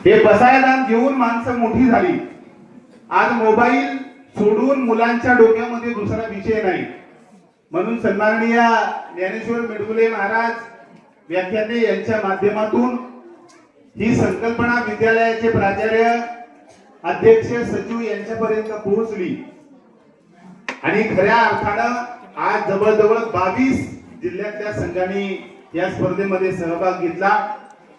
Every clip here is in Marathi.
हे बसायला घेऊन माणसं मोठी झाली. आज मोबाईल सोडून मुलांच्या डोक्यामध्ये दुसरा विषय नाही. म्हणून सन्माननीय ज्ञानेश्वर मेडगुले महाराज व्याख्याते यांच्या माध्यमातून ही संकल्पना विद्यालयाचे प्राचार्य अध्यक्ष सचिव यांच्यापर्यंत पोहोचली आणि खऱ्या अर्थानं आज जवळजवळ 22 जिल्ह्यातल्या संघांनी या स्पर्धेमध्ये सहभाग घेतला.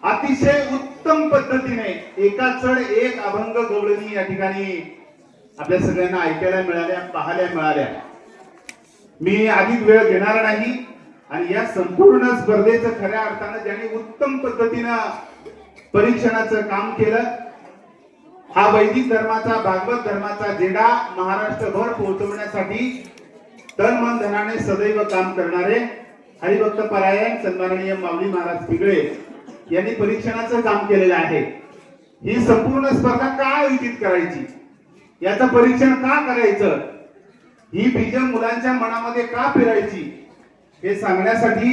अतिशय उत्तम पद्धतीने एका चढ एक अभंग गवळणी या ठिकाणी आपल्या सगळ्यांना ऐकायला मिळाल्या, पाहायला मिळाल्या. मी अधिक वेळ घेणार नाही आणि या संपूर्ण स्पर्धेचं खऱ्या अर्थानं ज्यांनी उत्तम पद्धतीनं परीक्षणाचं काम केलं, हा वैदिक धर्माचा, भागवत धर्माचा झेंडा महाराष्ट्रभर पोहोचवण्यासाठी तन मन धनाने सदैव काम करणारे हरिभक्त परायण सन्माननीय माऊली महाराज पिगळे यांनी परीक्षणाचं काम केलेलं आहे. ही संपूर्ण स्पर्धा का आयोजित करायची, याचं परीक्षण का करायचं, ही बीज मुलांच्या मनामध्ये का पेरायची, हे सांगण्यासाठी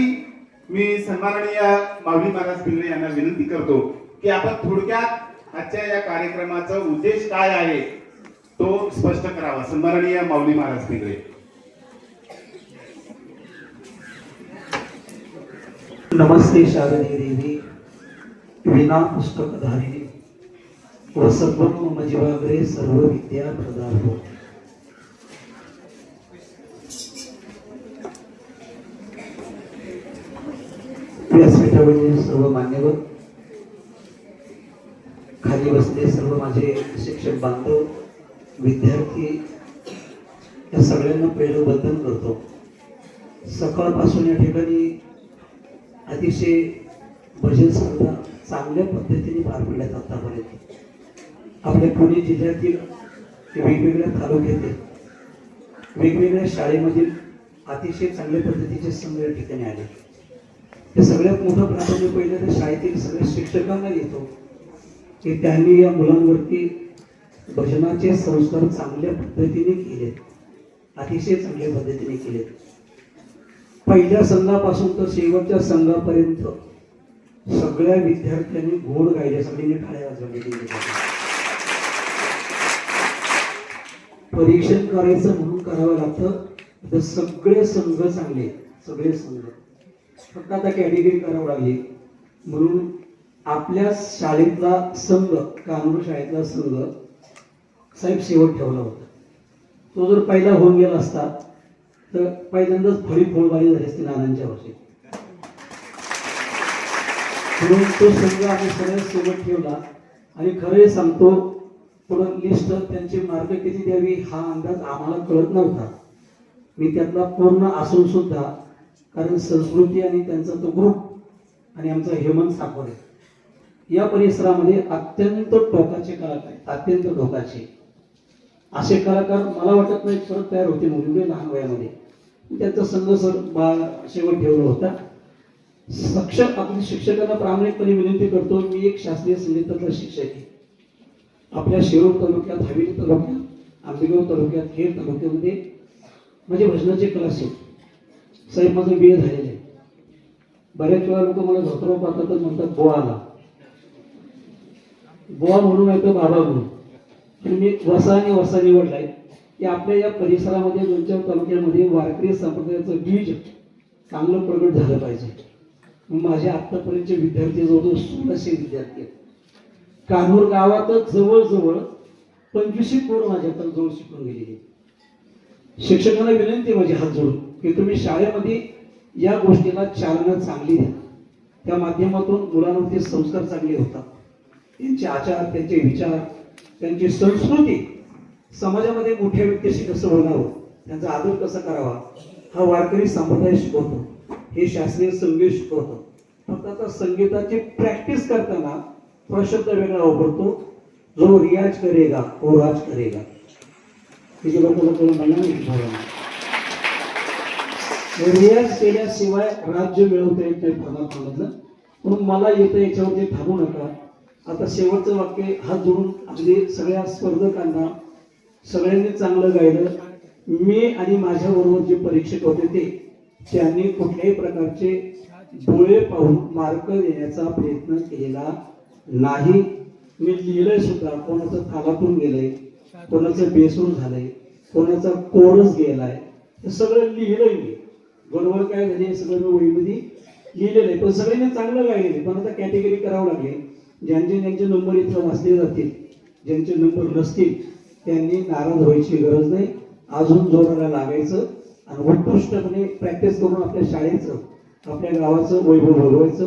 मी सन्माननीय माऊली महाराज पिगळे यांना विनंती करतो की आपण थोडक्यात आजच्या या कार्यक्रमाचा उद्देश काय आहे तो स्पष्ट करावा. सन्माननीय माऊली महाराज पिगळे. नमस्ते शारदे देवी विना पुस्तकधारिणी वसत्वं मम जीवाग्रे सर्व विद्या प्रदातो. व्यासपीठावरील सर्व मान्यवर, खाली बसले सर्व माझे शिक्षक बांधव, विद्यार्थी, या सगळ्यांना पहिलं वंदन करतो. सकाळपासून या ठिकाणी अतिशय भजन स्पर्धा चांगल्या पद्धतीने पार पडल्यात. आतापर्यंत आपल्या पुणे जिल्ह्यातील वेगवेगळ्या तालुक्यातील वेगवेगळ्या शाळेमधील अतिशय चांगल्या पद्धतीचे संघ या ठिकाणी आले. हे सगळ्यात मोठं प्राधान्य पहिलं तर शाळेतील सगळ्या शिक्षकांना देतो की त्यांनी या मुलांवरती भजनाचे संस्कार चांगल्या पद्धतीने केलेत, अतिशय चांगल्या पद्धतीने केलेत. पहिल्या संघापासून तर शेवटच्या संघापर्यंत सगळ्या विद्यार्थ्यांनी गोड गायले, सगळ्यांनी टाळ्या वाजवल्या. परीक्षण करायचं म्हणून करावं लागतं तर सगळे संघ चांगले, सगळे संघ. फक्त आता कॅटेगरी करावं लागली म्हणून आपल्या शाळेतला संघ, कानूर शाळेतला संघ साहेब शेवट ठेवला होता. तो जर पहिला होऊन गेला असता तर पहिल्यांदाच फळी फोडवारी झाली असती नानांच्या वर्षी. म्हणून तो संघ आम्ही सगळ्यात सोबत ठेवला आणि खरं सांगतो पुढं लिस्ट त्यांचे मार्क किती द्यावी हा अंदाज आम्हाला कळत नव्हता. मी त्यातला पूर्ण असून सुद्धा, कारण संस्कृती आणि त्यांचा तो ग्रुप आणि आमचा हेमंत साकोरे या परिसरामध्ये अत्यंत टोकाचे कलाकार आहेत, अत्यंत टोकाचे असे कलाकार मला वाटत नाही परत तयार होते मुली लहान वयामध्ये. त्यांचा संघ शेवट ठेवला होता. आपल्या शिक्षकांना प्रामाणिकपणे विनंती करतो, मी एक शास्त्रीय संगीतातला शिक्षक आहे. आपल्या शिरूर तालुक्यात, हवेली तालुक्यात, आंबेगाव तालुक्यात, खेड तालुक्यामध्ये म्हणजे भजनाचे क्लास आहेत. साहेब माझं BA झालेलं आहे. बऱ्याच वेळा लोक मला धोतराव पाहतात म्हणतात बोळा आला, बोळा म्हणून ऐकतो बाबा म्हणून. आणि मी वसा निवडलाय की आपल्या या परिसरामध्ये 2-4 तालुक्यामध्ये वारकरी संप्रदायाचं बीज चांगलं प्रगट झालं पाहिजे. माझे आत्तापर्यंतचे विद्यार्थी जवळजवळ 1600 विद्यार्थी आहेत. कान्होर गावातच जवळजवळ 25 पोरं माझ्याकडे जवळ शिकून गेलेली. शिक्षकांना विनंती माझी हात जोडून की तुम्ही शाळेमध्ये या गोष्टीला चालना चांगली द्या. त्या माध्यमातून मुलांवरती संस्कार चांगले होतात. त्यांचे आचार, त्यांचे विचार, त्यांची संस्कृती, समाजामध्ये मोठ्या व्यक्तीशी कसं बोलावं, त्यांचा आदर कसा करावा हा वारकरी संप्रदाय शिकवतो. हे शास्त्रीय संगीत शिकवतो. फक्त आता संगीताची प्रॅक्टिस करताना थोडा शब्द वेगळा वापरतो, जो रियाज करेगा वो राज करेगा. तिथे लोकांना रियाज केल्याशिवाय राज्य मिळवता येत नाही परमात्म्याला. म्हणून मला येतं याच्यावरती थांबू नका. आता शेवटचं वाक्य हात जोडून अगदी सगळ्या स्पर्धकांना, सगळ्यांनी चांगलं गायलं. मी आणि माझ्याबरोबर जे परीक्षक होते त्यांनी कुठल्याही प्रकारचे डोळे पाहून मार्क देण्याचा प्रयत्न केलेला नाही. मी लिहिलंय सुद्धा, कोणाचं थालातून गेलंय, कोणाचं बेसूर झालंय, कोणाचा कोरच गेलाय, हे सगळं लिहिलंय मी. गडबड काय झाली हे सगळं मी वहीमध्ये लिहिलेलं आहे. पण सगळ्यांनी चांगलं गायलेले, पण आता कॅटेगरी करावं लागले. ज्यांचे नंबर इथं वाचले जातील, ज्यांचे नंबर नसतील त्यांनी नाराज व्हायची गरज नाही. अजून जोराला लागायचं आणि उत्कृष्टपणे प्रॅक्टिस करून आपल्या शाळेचं, आपल्या गावाचं वैभव भोगवायचं.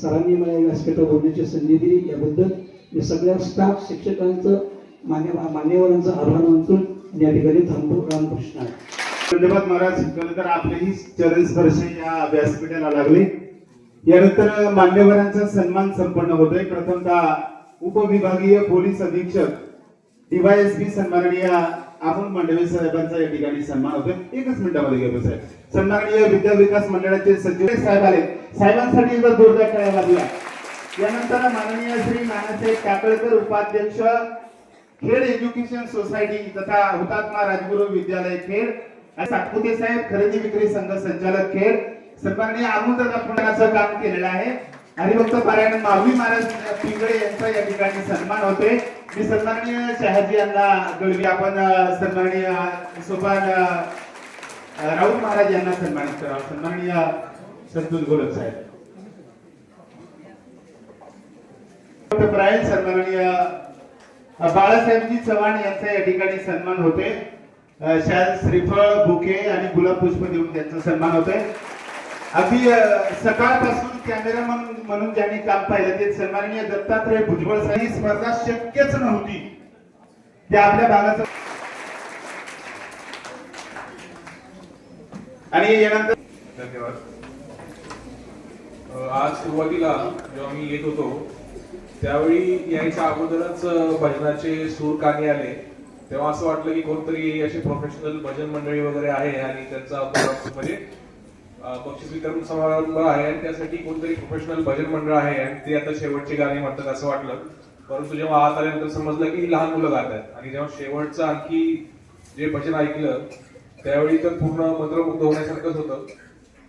सरांनी मला या व्यासपीठावर बोलण्याची संधी दिली, याबद्दल मी सगळ्या स्टाफ, शिक्षकांचं, मान्यवरांचं आभार मानतो. या ठिकाणी थांबतो. रामकृष्ण. धन्यवाद महाराज. खरं तर आपलेही चरण स्पर्श या व्यासपीठाला लागले. यानंतर मान्यवरांचा सन्मान संपन्न होतोय. प्रथमतः उपविभागीय पोलीस अधीक्षक DYSP सन्माननीय अमोल मांडवे साहेबांचा या ठिकाणी सन्मान होतोय. एकच मिनिटामध्ये घेतो साहेब. सन्माननीय विद्या विकास मंडळाचे सचिव साहेब आले. साहेबांसाठी एकदा जोरदार टाळ्या वाजवा. यानंतर माननीय श्री नानासाहेब काकळकर उपाध्यक्ष खेड एज्युकेशन सोसायटी तथा हुतात्मा राजगुरू विद्यालय खेड, सातपुते साहेब खरेदी विक्री संघ संचालक खेड, सन्माननीय अमोलदादा पुण्याचं काम केलेलं आहे. हरिभक्त पारायण माऊली महाराज पिंगळे यांचा या ठिकाणी सन्मान होते. मी सन्माननीय शहाजी यांना गळवी, आपण सन्माननीय सोपान राऊत महाराज यांना सन्मानित करावं. सन्माननीय संतोष गोलक साहेब. सन्माननीय बाळासाहेबजी चव्हाण यांचा या ठिकाणी सन्मान होते. शाल, श्रीफळ, बुके आणि गुलाब पुष्प देऊन त्यांचा सन्मान होतोय. अगदी सकाळपासून कॅमेरामन म्हणून ज्यांनी काम पाहिलं ते सन्माननीय दत्तात्रय भुजबळ साहेब. ही स्पर्धा शक्यच नव्हती, ते आपल्या भागाचं. आणि यानंतर धन्यवाद. आज सुरुवातीला जेव्हा मी येत होतो त्यावेळी यायच्या अगोदरच भजनाचे सूर कानी आले, तेव्हा असं वाटलं की कोणतरी अशी प्रोफेशनल भजन मंडळी वगैरे आहे आणि त्यांचा म्हणजे बक्षीस वितरण समारंभ आहे आणि त्यासाठी कोणतरी प्रोफेशनल भजन मंडळ आहे आणि ते आता शेवटची गाणी म्हणतात असं वाटलं. परंतु जेव्हा आत आल्यानंतर समजलं की लहान मुलं गात आहेत. आणि जेव्हा शेवटचं आणखी जे भजन ऐकलं त्यावेळी तर पूर्ण मंत्रमुग्ध होण्यासारखंच होतं.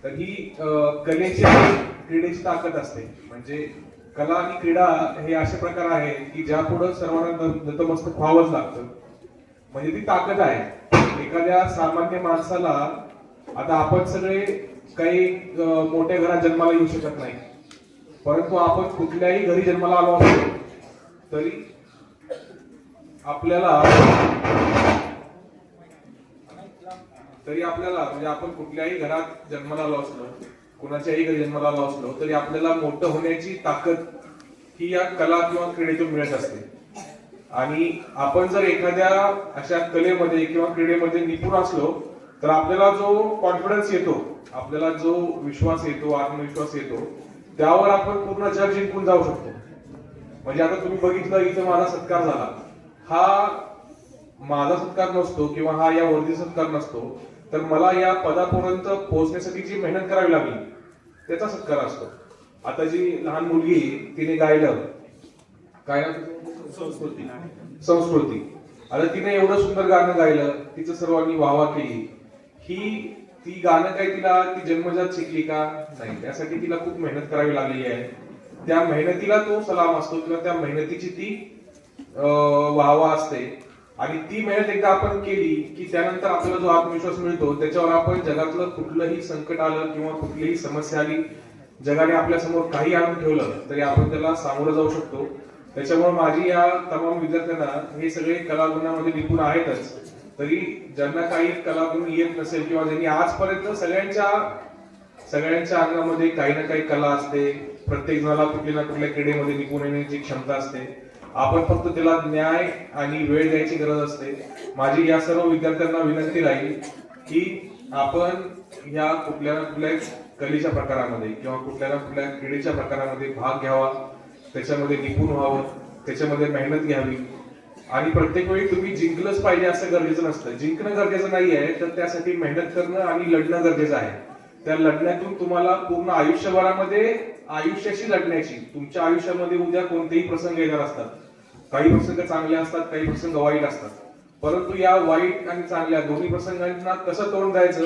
तर ही कलेची क्रीडेची ताकद असते. म्हणजे कला आणि क्रीडा हे असे प्रकार आहे की ज्या पुढे सर्वांना नतमस्तक व्हावंच लागतं. म्हणजे ती ताकद आहे. एखाद्या सामान्य माणसाला, आता आपण सगळे काही मोठ्या घरात जन्माला येऊ शकत नाही, परंतु आपण कुठल्याही घरी जन्माला आलो असतो तरी आपल्याला म्हणजे आपण कुठल्याही घरात जन्माला आलो असलो, कुणाच्याही घरी जन्माला आलो असलो तरी आपल्याला मोठं होण्याची ताकद ही या कला किंवा क्रीडेतून मिळत असते. आणि आपण जर एखाद्या अशा कलेमध्ये किंवा क्रीडेमध्ये निपुण असलो तर आपल्याला जो कॉन्फिडन्स येतो, आपल्याला जो विश्वास येतो, आत्मविश्वास येतो, त्यावर आपण पूर्ण जग जिंकून जाऊ शकतो. म्हणजे आता तुम्ही बघितलं इथं माझा सत्कार झाला, हा माझा सत्कार नसतो किंवा हा या वर्दी सत्कार नसतो, तर मला या पदापर्यंत पोहोचण्यासाठी जी मेहनत करावी लागली त्याचा सत्कार असतो. आता जी लहान मुलगी तिने गायलं, काय ना संस्कृती, आता तिने एवढं सुंदर गाणं गायलं, तिचं सर्वांनी वाहवा केली. ती गाणं काय तिला ती जन्मजात शिकली का? नाही. त्यासाठी तिला खूप मेहनत करावी लागलेली आहे. त्या मेहनतीला तो सलाम असतो किंवा त्या मेहनतीची ती वाहवा असते. आणि ती मेहनत एकदा आपण केली की त्यानंतर आपल्याला जो आत्मविश्वास मिळतो त्याच्यावर आपण जगातलं कुठलंही संकट आलं किंवा कुठलीही समस्या आली, जगाने आपल्या समोर काही आणून ठेवलं तरी आपण त्याला सामोरं जाऊ शकतो. त्याच्यामुळे माझी या तमाम विद्यार्थ्यांना, हे सगळे कलागुणामध्ये निपुण आहेतच, तरी ज्यांना काही कलागुण येत नसेल किंवा ज्यांनी आजपर्यंत सगळ्यांच्या अंगामध्ये काही ना काही कला असते, प्रत्येक जणाला कुठल्या ना कुठल्या क्रीडेमध्ये निपुण येण्याची क्षमता असते. आपण फक्त त्याला न्याय आणि वेळ द्यायची गरज असते. माझी या सर्व विद्यार्थ्यांना विनंती राहील की आपण या कुठल्या ना कुठल्या कलेच्या प्रकारामध्ये किंवा कुठल्या ना कुठल्या क्रीडेच्या प्रकारामध्ये भाग घ्यावा, त्याच्यामध्ये निपुण व्हावं, त्याच्यामध्ये मेहनत घ्यावी. आणि प्रत्येक वेळी तुम्ही जिंकलंच पाहिजे असं गरजेचं नसतं. जिंकणं गरजेचं नाही आहे, तर त्यासाठी मेहनत करणं आणि लढणं गरजेचं आहे. त्या लढण्यातून तुम्हाला पूर्ण आयुष्यभरामध्ये आयुष्याशी लढण्याची, तुमच्या आयुष्यामध्ये उद्या कोणतेही प्रसंग येणार असतात. काही प्रसंग चांगले असतात, काही प्रसंग वाईट असतात. परंतु या वाईट आणि चांगल्या दोन्ही प्रसंगांना कसं तोंड द्यायचं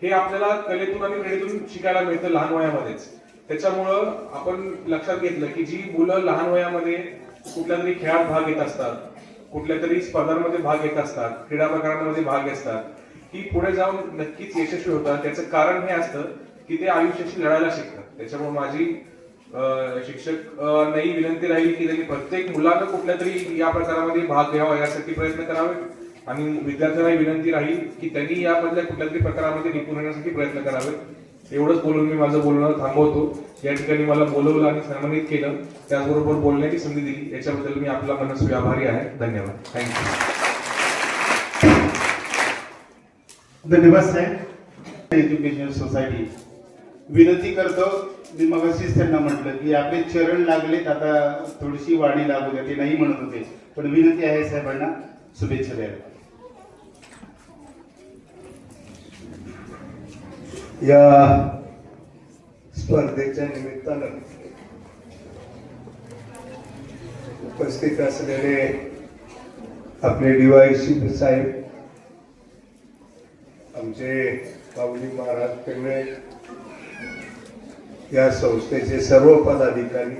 हे आपल्याला कलेतून आणि क्रीडेतून शिकायला मिळतं लहान वयामध्येच. त्याच्यामुळं आपण लक्षात घेतलं की जी मुलं लहान वयामध्ये कुठल्या तरी खेळात भाग घेत असतात, कुठल्या तरी स्पर्धांमध्ये भाग घेत असतात, क्रीडा प्रकारांमध्ये भाग घेत असतात, ही पुढे जाऊन नक्कीच यशस्वी होतात. त्याचं कारण हे असतं की ते आयुष्याशी लढायला शिकतात. त्याच्यामुळे माझी शिक्षक नाही विनंती राहील की त्यांनी प्रत्येक मुलानं कुठल्या तरी या प्रकारामध्ये भाग घ्यावा यासाठी प्रयत्न करावे, आणि विद्यार्थ्यांना विनंती राहील की त्यांनी यामधल्या कुठल्या तरी प्रकारामध्ये निपुण होण्यासाठी प्रयत्न करावे. एवढंच बोलून मी माझं बोलणं थांबवतो. या ठिकाणी मला बोलवलं आणि सन्मानित केलं, त्याचबरोबर बोलण्याची संधी दिली, याच्याबद्दल मी आपला मनस्वी आभारी आहे. धन्यवाद. थँक्यू. धन्यवाद साहेब. एज्युकेशन सोसायटी विनंती करतो, मी मगाशीच त्यांना म्हटलं की आपले चरण लागलेत, आता थोडीशी वाणी लागू द्या. ते नाही म्हणत होते, पण विनंती आहे साहेबांना शुभेच्छा द्यायला. या स्पर्धेच्या निमित्तानं उपस्थित असलेले आपले DYCP साहेब, आमचे माऊली महाराज पेंगळे, या संस्थेचे सर्व पदाधिकारी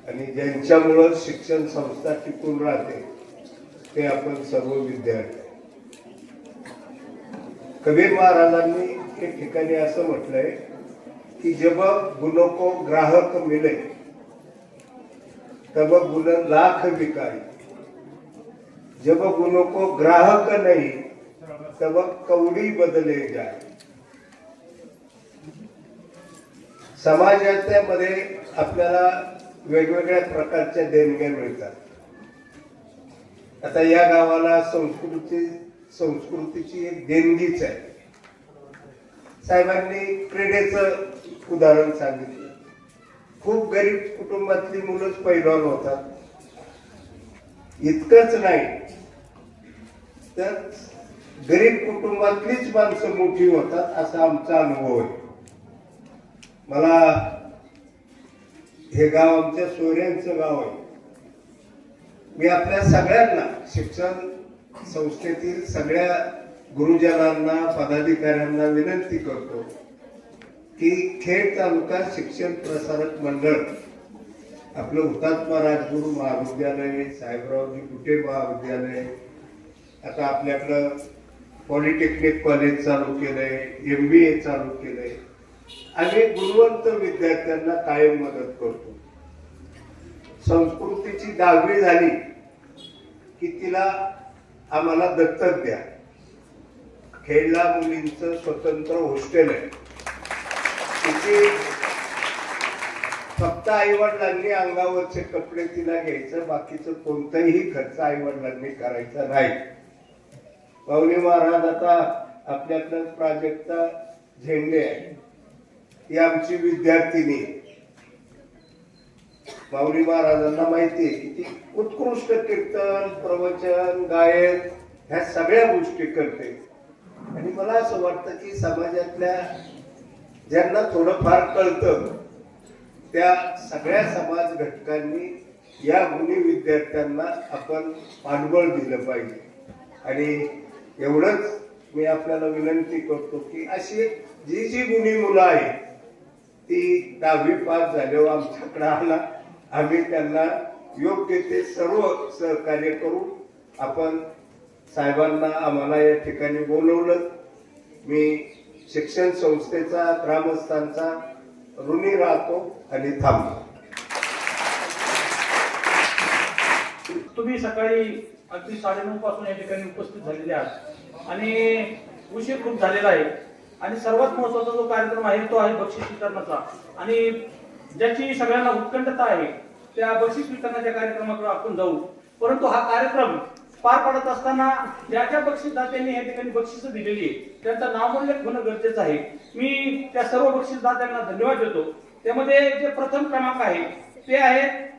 आणि ज्यांच्यामुळं शिक्षण संस्था टिकून राहते ते आपण सर्व विद्यार्थी. कबीर महाराजांनी एक ठिकाणी असं म्हटलंय की जब गुणों को ग्राहक मिले तब गुण लाख बिकाई, जब गुणों को ग्राहक नहीं तब कवडी बदले जाए. समाजाच्या मध्ये आपल्याला वेगवेगळ्या प्रकारच्या देणग्या मिळतात. आता या गावाला संस्कृतीची एक देणगीच आहे. साहेबांनी क्रीडेचं उदाहरण सांगितलं. खूप गरीब कुटुंबातली मुलंच पैलवान होतात. इतकंच नाही तर गरीब कुटुंबातलीच माणसं मोठी होतात, असा आमचा अनुभव आहे. मला हे गाव आमच्या सोयऱ्यांचं गाव आहे. मी आपल्या सगळ्यांना, शिक्षण संस्थेतील सगळ्या गुरुजनांना, पदाधिकाऱ्यांना विनंती करतो की खेड तालुका शिक्षण प्रसारक मंडळ, आपलं हुतात्मा राजगुरू महाविद्यालय, साहेबरावजी कुटे महाविद्यालय, आता आपल्याकडं पॉलिटेक्निक कॉलेज चालू केलंय, MBA चालू केलंय, आम्ही गुणवंत विद्यार्थ्यांना कायम मदत करतो. संस्कृतीची 10वी झाली की तिला आम्हाला दत्तक द्या. खेडला मुलींचं स्वतंत्र हॉस्टेल आहे. तिथे फक्त आईवडिलांनी अंगावरचे कपडे तिला घ्यायचं, बाकीचं कोणताही खर्च आईवडिलांनी करायचा नाही. पावले महाराज आता आपल्याकडं प्राजक्ता झेंडे आहे, ती आमची विद्यार्थिनी. माऊली महाराजांना माहिती आहे की ती उत्कृष्ट कीर्तन, प्रवचन, गायन ह्या सगळ्या गोष्टी करते. आणि मला असं वाटतं की समाजातल्या ज्यांना थोडंफार कळतं त्या सगळ्या समाज घटकांनी या गुणी विद्यार्थ्यांना आपण पाठबळ दिलं पाहिजे. आणि एवढंच मी आपल्याला विनंती करतो की अशी जी गुणी मुलं आहेत ती 10वी पास झाल्यावर आमच्याकडे आला, आम्ही त्यांना योग्य ते सर्व सहकार्य करू. आपण साहेबांना आम्हाला या ठिकाणी बोलवलं. मी शिक्षण संस्थेचा, ग्रामस्थांचा ऋणी राहतो आणि थांबतो. तुम्ही सकाळी अगदी 9:30 पासून या ठिकाणी उपस्थित झालेले आहात आणि उशीर खूप झालेला आहे. आणि सर्वात महत्वाचा जो कार्यक्रम आहे तो आहे बक्षीस वितरणाचा. आणि ज्याची सगळ्यांना उत्कंठता आहे त्या बक्षीस वितरणाच्या कार्यक्रमाकडे आपण जाऊ. परंतु हा कार्यक्रम पार पडत असताना ज्या ज्या बक्षीसदात्यांनी या ठिकाणी बक्षीस दिलेली आहे त्यांचं नामोल्लेख होणं गरजेचं आहे. मी त्या सर्व बक्षीसदात्यांना धन्यवाद देतो. त्यामध्ये जे प्रथम क्रमांक आहे ते आहेत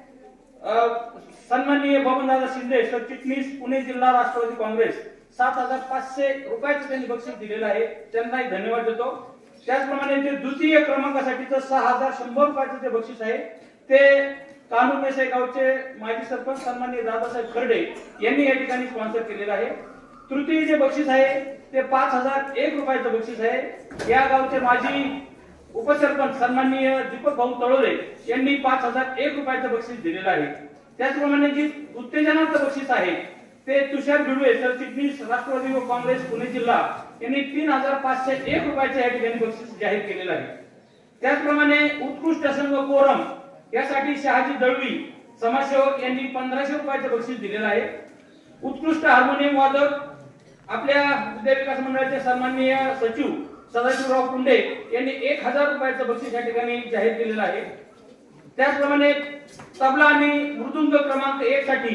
सन्माननीय बबनदादा शिंदे, सरचिटणीस, पुणे जिल्हा राष्ट्रवादी काँग्रेस. 7,500 रुपयाचं त्यांनी बक्षीस दिलेलं आहे, त्यांनाही धन्यवाद देतो. त्याचप्रमाणे जे द्वितीय क्रमांकासाठीचं 6,100 रुपयाचं जे बक्षीस आहे ते कानूर मेसे गावचे माजी सरपंच सन्माननीय दादासाहेब खर्डे यांनी या ठिकाणी स्पॉन्सर केलेलं आहे. तृतीय जे बक्षीस आहे ते 5,001 रुपयाचं बक्षीस आहे. या गावचे माजी उपसरपंच सन्माननीय दीपक भाऊ तळोरे यांनी 5,001 रुपयाचं बक्षीस दिलेलं आहे. त्याचप्रमाणे जी उत्तेजनाचं बक्षीस आहे ते तुषार भिडवे सरचिटणीस राष्ट्रवादी युवक काँग्रेस पुणे जिल्हा यांनी 3,501 रुपयाचे या ठिकाणी बक्षीस जाहीर केलेलं आहे. त्याचप्रमाणे उत्कृष्ट संघ कोरम यासाठी शहाजी दळवी समाजसेवक यांनी 1,500 रुपयाचे बक्षीस दिलेलं आहे. उत्कृष्ट हार्मोनियम वादक आपल्या विद्या विकास मंडळाचे सन्माननीय सचिव सदाशिवराव कुंडे यांनी 1,000 रुपयाचं बक्षीस या ठिकाणी जाहीर केलेलं आहे. त्याचप्रमाणे तबला आणि मृदुंग क्रमांक 1 साठी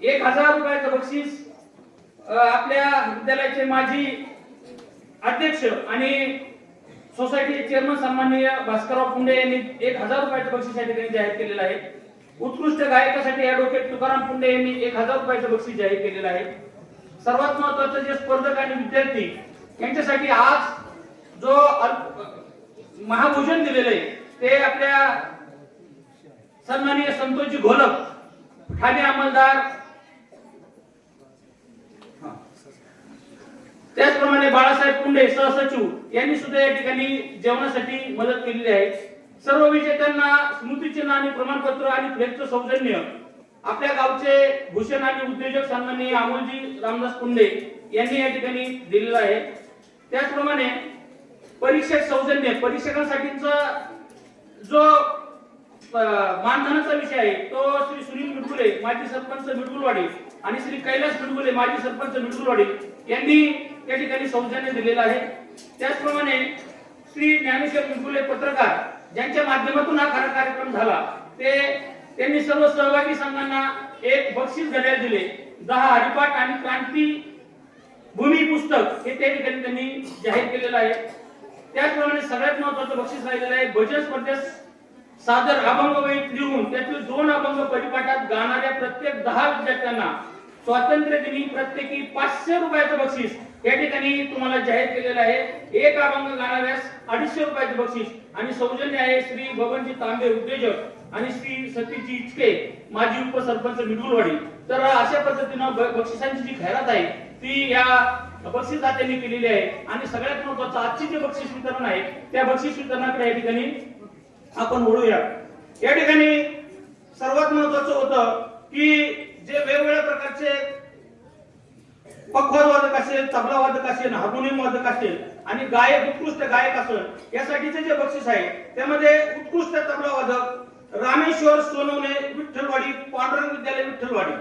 1,000 रुपयाचं बक्षीस आपल्या विद्यालयाचे माजी अध्यक्ष आणि सोसायटीचे चेअरमन सन्माननीय भास्करराव कुंडे यांनी 1,000 रुपयाचं बक्षीस या ठिकाणी जाहीर केलेलं आहे. उत्कृष्ट गायकासाठी ॲडव्होकेट तुकाराम कुंडे यांनी 1,000 रुपयाचं बक्षीस जाहीर केलेलं आहे. सर्वात महत्त्वाचं जे स्पर्धक आणि विद्यार्थी यांच्यासाठी आज जो महाभोजन दिलेलं आहे ते आपल्या सन्माननीय संतोषजी घोलप ठाणे अंमलदार, त्याचप्रमाणे बाळासाहेब कुंडे सहसचिव यांनी सुद्धा या ठिकाणी जेवणासाठी मदत केलेली आहे. सर्व विजेत्यांना स्मृतिचिन्ह आणि प्रमाणपत्र आणि फ्लेक्सचं सौजन्य आपल्या गावचे भूषण आणि उद्योजक सन्माननीय अमोलजी रामदास कुंडे यांनी या ठिकाणी दिलेलं आहे. त्याचप्रमाणे परीक्षक सौजन्य परीक्षकांसाठीचा जो मानधनाचा विषय आहे तो श्री सुनील मिडगुले माजी सरपंच मिडगुलवाडी आणि श्री कैलास मिडगुले माजी सरपंच मिडगुलवाडी यांनी या ठिकाणी सौजन्य दिलेला आहे. त्याचप्रमाणे श्री ज्ञानेश्वर मिडगुले पत्रकार ज्यांच्या माध्यमातून हा खरा कार्यक्रम झाला त्यांनी सर्व सहभागी संघांना एक बक्षीस घड्याळ दिले. 10 हरिपाठ आणि क्रांती भूमी पुस्तक हे त्या ठिकाणी त्यांनी जाहीर केलेलं आहे. त्याचप्रमाणे सगळ्यात महत्त्वाचं बक्षीस राहिलेलं आहे भजन स्पर्धेत सादर अभंग वहीत लिहून त्यातील 2 अभंग परिपाठात गाणाऱ्या प्रत्येक 10 विद्यार्थ्यांना स्वातंत्र्य दिनी प्रत्येकी 500 रुपयाचं बक्षीस या ठिकाणी तुम्हाला जाहीर केलेलं आहे. एक अभंग गाणाऱ्यास 250 रुपयाचं बक्षीस आणि सौजन्य आहे श्री बबनजी तांबे उद्योजक आणि श्री सतीशजी इचके माजी उपसरपंच मिडगुलवाडी. तर अशा पद्धतीनं बक्षिसांची जी खैरात आहे ती या बक्षीस दात्यांनी केलेली आहे. आणि सगळ्यात महत्त्वाचं आजची जे बक्षीस वितरण आहे त्या बक्षीस वितरणाकडे या ठिकाणी आपण वळूया. या ठिकाणी सर्वात महत्त्वाचं होतं की जे वेगवेगळ्या प्रकारचे पखवाज वादक असेल, तबला वादक असेल, हार्मोनियम वादक असेल आणि गायक उत्कृष्ट गायक असेल यासाठीचे जे बक्षीस आहे त्यामध्ये उत्कृष्ट तबला वादक रामेश्वर सोनवणे विठ्ठलवाडी पांडुरंग विद्यालय विठ्ठलवाडी.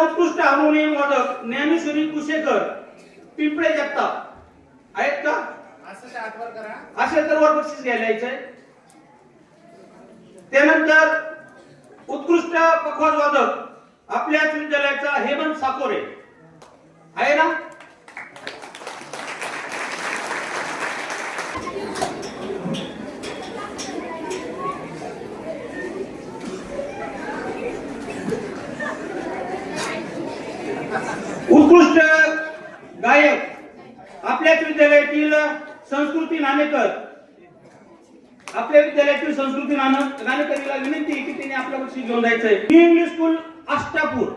उत्कृष्ट हार्मोनियम वादक ज्ञानेश्वरी कुशेकर पिंपळे जगताप आहेत का? असेल तर वर बक्षीस घ्यायला यायचंय. त्यानंतर उत्कृष्ट पखवाज वादक आपल्याच विद्यालयाचा हेमंत साकोरे आहे ना? उत्कृष्ट गायक आपल्याच विद्यालयातील संस्कृती नाणेकर, आपल्या विद्यालयातील संस्कृती नाणेकरीला विनंती की त्यांनी आपलं बक्षीस घेऊन जायचंय. New English school Ashtapur,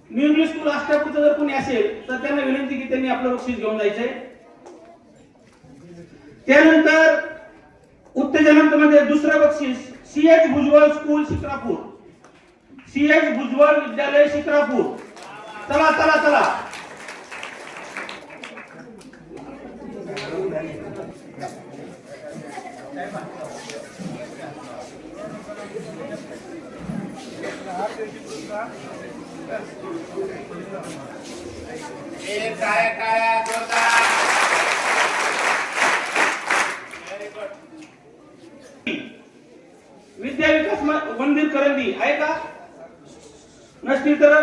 new English school अष्टापूरचं जर कोणी असेल तर त्यांना विनंती की त्यांनी आपलं बक्षीस घेऊन जायचंय. त्यानंतर उत्तेजनांमध्ये दुसरं बक्षीस CH Bhujbal school Shikrapur, CH Bhujbal विद्यालय शिक्रापूर. चला चला चला. विद्या विकास मंदिर करंदी आहे का? नसतील तर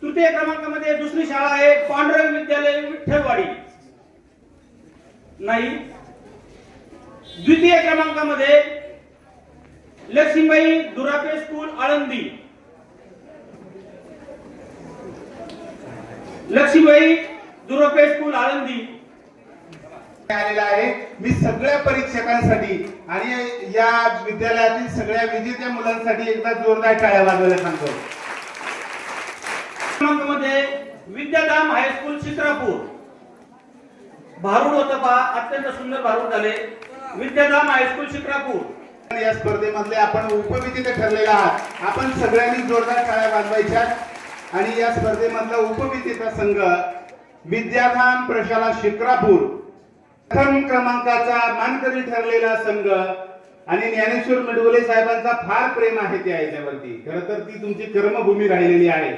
तृतीय क्रमांकामध्ये दुसरी शाळा आहे पांडुरंग विद्यालय विठ्ठलवाडी. नाही. द्वितीय क्रमांकामध्ये लक्ष्मीबाई दुरापे स्कूल आळंदी, लक्ष्मीबाई दुरापे स्कूल आळंदी आलेला आहे. मी सगळ्या परीक्षकांसाठी आणि या विद्यालयातील सगळ्या विजेत्या मुलांसाठी एकदा जोरदार टाळ्या वाजवायला सांगतो. क्रमांकामध्ये विद्याधाम हायस्कूल चित्रापूर, भारूड होतं पहा, अत्यंत सुंदर भारूड झाले. विद्याधाम हायस्कूल चित्रापूर. या स्पर्धेमधले आपण उपविजेते ठरलेला आहात. आपण सगळ्यांनी जोरदार टाळ्या वाजवायच्या. आणि या स्पर्धेमधला उपविजेता संघ विद्याधाम प्रशाला शिक्रापूर, प्रथम क्रमांकाचा मानकरी ठरलेला संघ आणि ज्ञानेश्वर मेडगुले साहेबांचा फार प्रेम आहे त्या याच्यावरती. खरं तर ती तुमची कर्मभूमी राहिलेली आहे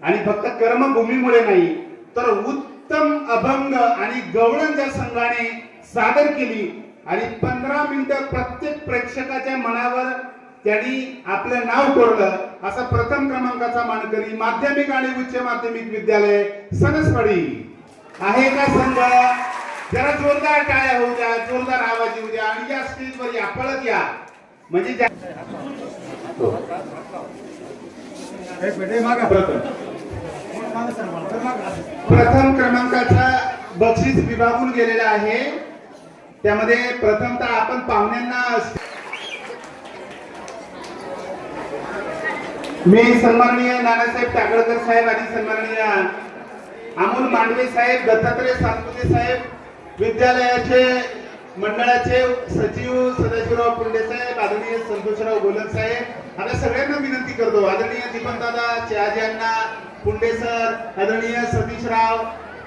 आणि फक्त कर्मभूमीमुळे नाही तर उत्तम अभंग आणि गवळण ज्या संघाने सादर केली आणि 15 मिनिटं प्रत्येक प्रेक्षकाच्या मनावर त्यांनी आपलं नाव कोरलं असा प्रथम क्रमांकाचा मानकरी माध्यमिक आणि उच्च माध्यमिक विद्यालय सणसवाडी आहे का संघ? जरा जोरदार टाळ्या होऊ द्या, जोरदार आवाज येऊ द्या आणि या स्टेजवर या, पळत या. म्हणजे प्रथम क्रमांकाचा बक्षीस विभागून गेलेला आहे. त्यामध्ये प्रथमतः आपण पाहुण्यांना मी सन्माननीय नानासाहेब टाकळकर साहेब आणि सन्माननीय अमोल मांडवे साहेब, दत्तात्रय सातपुते साहेब, विद्यालयाचे मंडळाचे सचिव सदाशिवराव पुंडे साहेब, आदरणीय संतोषराव गोलक साहेब, आता सगळ्यांना विनंती करतो, आदरणीय दीपकदादा, शहाजीअण्णा पुंडे सर, आदरणीय सतीशराव,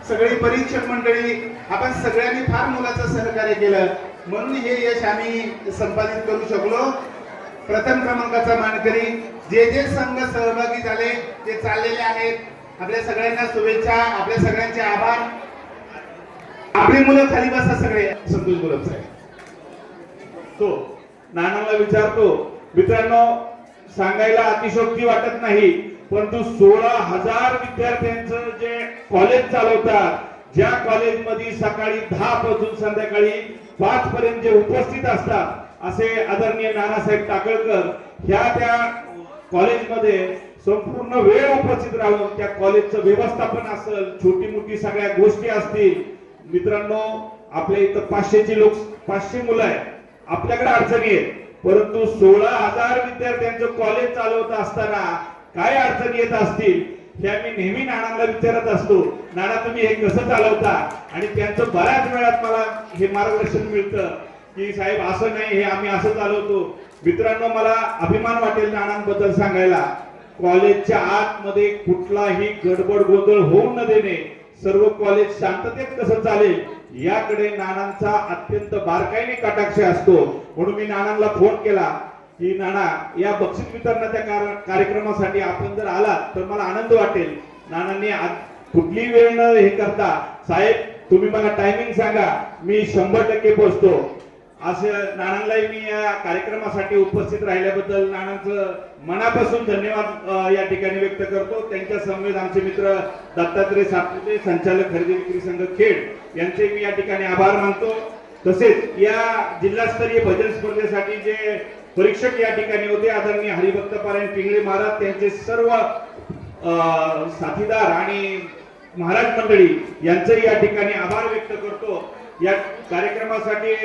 सगळी परीक्षक मंडळी, आपण सगळ्यांनी फार मोलाचं सहकार्य केलं म्हणून हे यश आम्ही संपादित करू शकलो. प्रथम क्रमांकाचा मानकरी जे जे संघ सहभागी झाले ते चाललेले आहेत. आपल्या सगळ्यांना शुभेच्छा, आपल्या सगळ्यांचे आभार. आपली मुलं खाली बसा सगळे. संतोष गुलाब साहेब तो नानाला विचारतो. मित्रांनो, सांगायला अतिशयोक्ती वाटत नाही परंतु 16,000 विद्यार्थ्यांचं जे कॉलेज चालवतात, ज्या कॉलेजमध्ये सकाळी 10 पासून संध्याकाळी 5 पर्यंत जे उपस्थित असतात असे आदरणीय नानासाहेब टाकळकर ह्या त्या कॉलेजमध्ये संपूर्ण वेळ उपस्थित राहून त्या कॉलेजचं व्यवस्थापन असेल, छोटी मोठी सगळ्या गोष्टी असतील. मित्रांनो, आपल्या इथं 500 मुलं आहेत, आपल्याकडे अडचणी आहेत परंतु 16,000 विद्यार्थ्यांचं कॉलेज चालवत असताना काय अडचणी येत असतील हे आम्ही नेहमी नानांना विचारत असतो. नाना, तुम्ही हे कसं चालवता? आणि त्यांचं बऱ्याच वेळात मला हे मार्गदर्शन मिळतं की साहेब असं नाही, हे आम्ही असं चालवतो. मित्रांनो, मला अभिमान वाटेल नानांबद्दल सांगायला. कॉलेजच्या आतमध्ये कुठलाही गडबड गोंधळ होऊ न देणे, सर्व कॉलेज शांततेत कसं चालेल याकडे नानांचा अत्यंत बारकाईने कटाक्ष असतो. म्हणून मी नानांना फोन केला की नाना, या बक्षीस वितरणाच्या कार्यक्रमासाठी आपण जर आलात तर मला आनंद वाटेल. नानांनी कुठली वेळ न हे करता, साहेब तुम्ही मला टायमिंग सांगा, मी 100% पोहोचतो. असं नानांनाही मी या कार्यक्रमासाठी उपस्थित राहिल्याबद्दल नानांचं मनापासून धन्यवाद या ठिकाणी व्यक्त करतो. त्यांच्या समवेत आमचे मित्र दत्तात्रय सातपुते, संचालक खरेदी विक्री संघ खेड यांचे मी या ठिकाणी आभार मानतो. तसेच या जिल्हास्तरीय भजन स्पर्धेसाठी जे परीक्षक या ठिकाणी होते, आदरणीय हरिभक्त पारायण पिंगळे महाराज, त्यांचे सर्व साथीदार आणि महाराज मंडळी यांचेही या ठिकाणी आभार व्यक्त करतो. या कार्यक्रमासाठी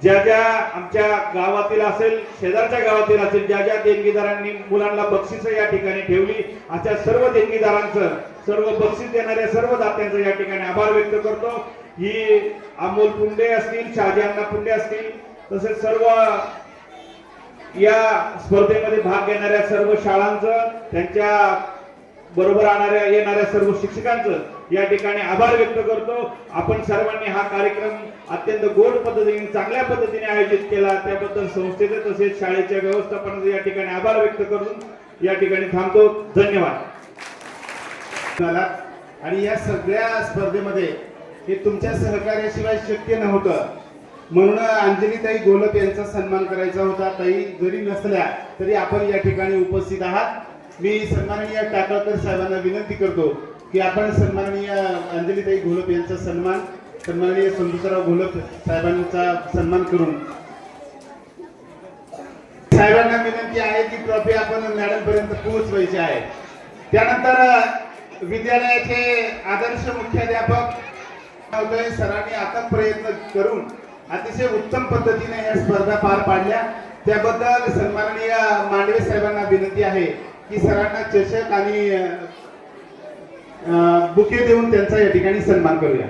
ज्या ज्या आमच्या गावातील असेल, शेजारच्या गावातील असेल, ज्या ज्या देणगीदारांनी मुलांना बक्षीस या ठिकाणी ठेवली, अशा सर्व देणगीदारांचं, सर्व बक्षीस देणाऱ्या सर्व दात्यांचं या ठिकाणी आभार व्यक्त करतो. ही अमोल पुंडे असतील, शहाजीअण्णा पुंडे असतील, तसेच सर्व या स्पर्धेमध्ये भाग घेणाऱ्या सर्व शाळांचं, त्यांच्या बरोबर येणाऱ्या सर्व शिक्षकांचं या ठिकाणी आभार व्यक्त करतो. आपण सर्वांनी हा कार्यक्रम अत्यंत गोड पद्धतीने, चांगल्या पद्धतीने आयोजित केला, त्याबद्दल संस्थेचे तसेच शाळेच्या व्यवस्थापनाचे या ठिकाणी आभार व्यक्त करून या ठिकाणी थांबतो. धन्यवाद. आणि या सगळ्या स्पर्धेमध्ये हे तुमच्या सहकार्याशिवाय शक्य नव्हतं. म्हणून अंजलीताई गोलप यांचा सन्मान करायचा होता. ताई जरी नसल्या तरी आपण या ठिकाणी उपस्थित आहात. मी सन्माननीय टाकळकर साहेबांना विनंती करतो की आपण सन्माननीय अंजलीताई घोलप यांचा सन्मान, सन्माननीय संतोषराव घोलप साहेबांचा सन्मान करून साहेबांना विनंती आहे की ट्रॉफी आपण मॅडम पर्यंत पोहोचवायची आहे. त्यानंतर विद्यालयाचे आदर्श मुख्याध्यापक सरांनी आता प्रयत्न करून अतिशय उत्तम पद्धतीने या स्पर्धा पार पाडल्या. त्याबद्दल सन्माननीय मांडवे साहेबांना विनंती आहे की सरांना चषक आणि बुके देऊन त्यांचा या ठिकाणी सन्मान करूया.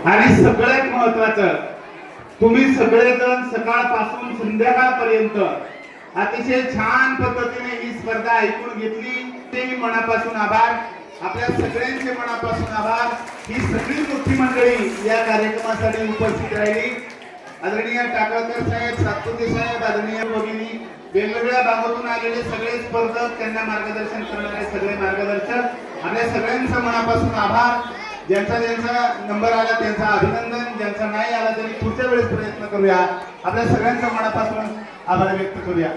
आणि सगळ्यात महत्वाचं, तुम्ही सगळेजण सकाळपासून संध्याकाळपर्यंत अतिशय छान पद्धतीने ही स्पर्धा ऐकून घेतली. ते मनापासून आभार, आपल्या सगळ्यांचे मनापासून आभार. ही सगळी मोठी मंडळी या कार्यक्रमासाठी उपस्थित राहिली. आदरणीय टाकळकर साहेब, सातपुते साहेब, आदरणीय भगिनी, वेगवेगळ्या भागातून आलेले सगळे स्पर्धक, त्यांना मार्गदर्शन करणारे सगळे मार्गदर्शक, आपल्या सगळ्यांचा मनापासून आभार. ज्यांचा नंबर आला त्यांचा अभिनंदन, ज्यांचा नाही आला तरी पुढच्या वेळेस प्रयत्न करूया. आपल्या सगळ्यांचा मनापासून आभार व्यक्त करूया.